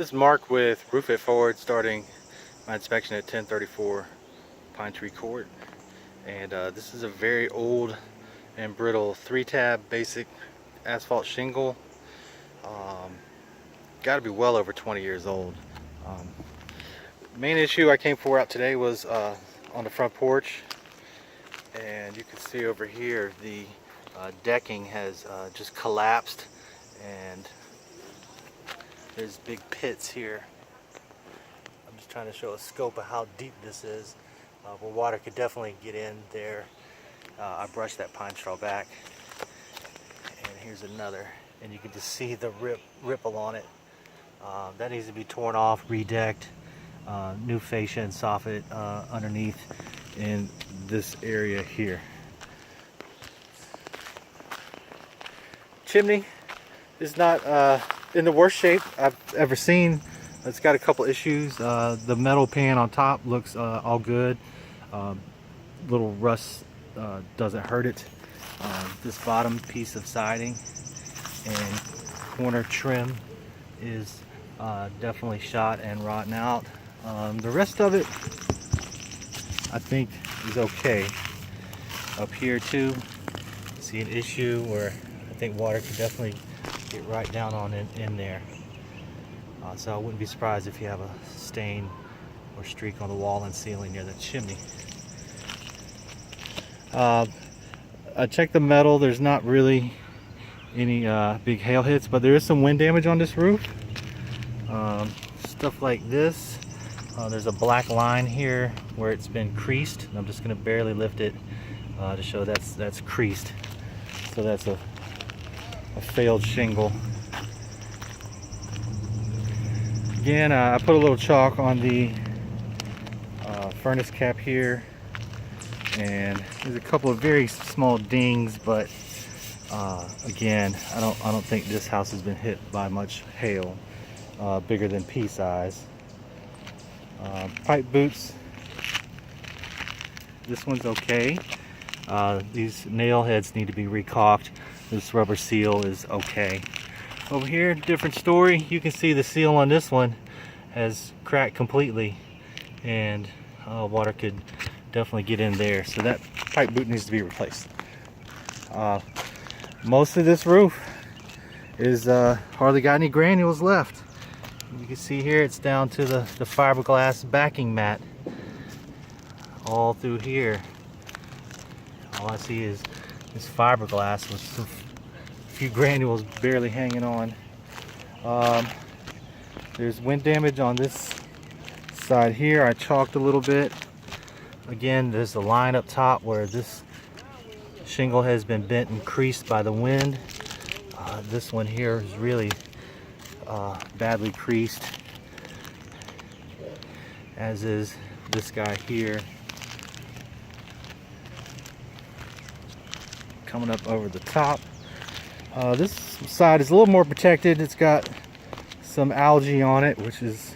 This is Mark with Roof It Forward, starting my inspection at 1034 Pinetree Court. And this is a very old and brittle 3-tab basic asphalt shingle. Got to be well over 20 years old. Main issue I came for out today was on the front porch, and you can see over here the decking has just collapsed, and there's big pits here. I'm just trying to show a scope of how deep this is, where water could definitely get in there. I brushed that pine straw back, and here's another, and you can just see the ripple on it. That needs to be torn off, redecked, new fascia and soffit underneath in this area here. Chimney is not in the worst shape I've ever seen. It's got a couple issues. The metal pan on top looks all good. Little rust doesn't hurt it. This bottom piece of siding and corner trim is definitely shot and rotten out. The rest of it I think is okay. Up here too, see an issue where I think water could definitely get right down on it in there. So I wouldn't be surprised if you have a stain or streak on the wall and ceiling near the chimney. I checked the metal. There's not really any big hail hits, but there is some wind damage on this roof. Stuff like this. There's a black line here where it's been creased. I'm just going to barely lift it to show that's creased. So that's a failed shingle. Again, I put a little chalk on the furnace cap here, and there's a couple of very small dings, but again, I don't think this house has been hit by much hail bigger than pea size. Pipe boots, this one's okay. These nail heads need to be recaulked. This rubber seal is okay. Over here, different story. You can see the seal on this one has cracked completely, and water could definitely get in there. So that pipe boot needs to be replaced. Most of this roof is hardly got any granules left. You can see here it's down to the fiberglass backing mat all through here. All I see is this fiberglass with some few granules barely hanging on. There's wind damage on this side here. I chalked a little bit. Again, there's a line up top where this shingle has been bent and creased by the wind. This one here is really badly creased, as is this guy here. Coming up over the top. This side is a little more protected. It's got some algae on it, which is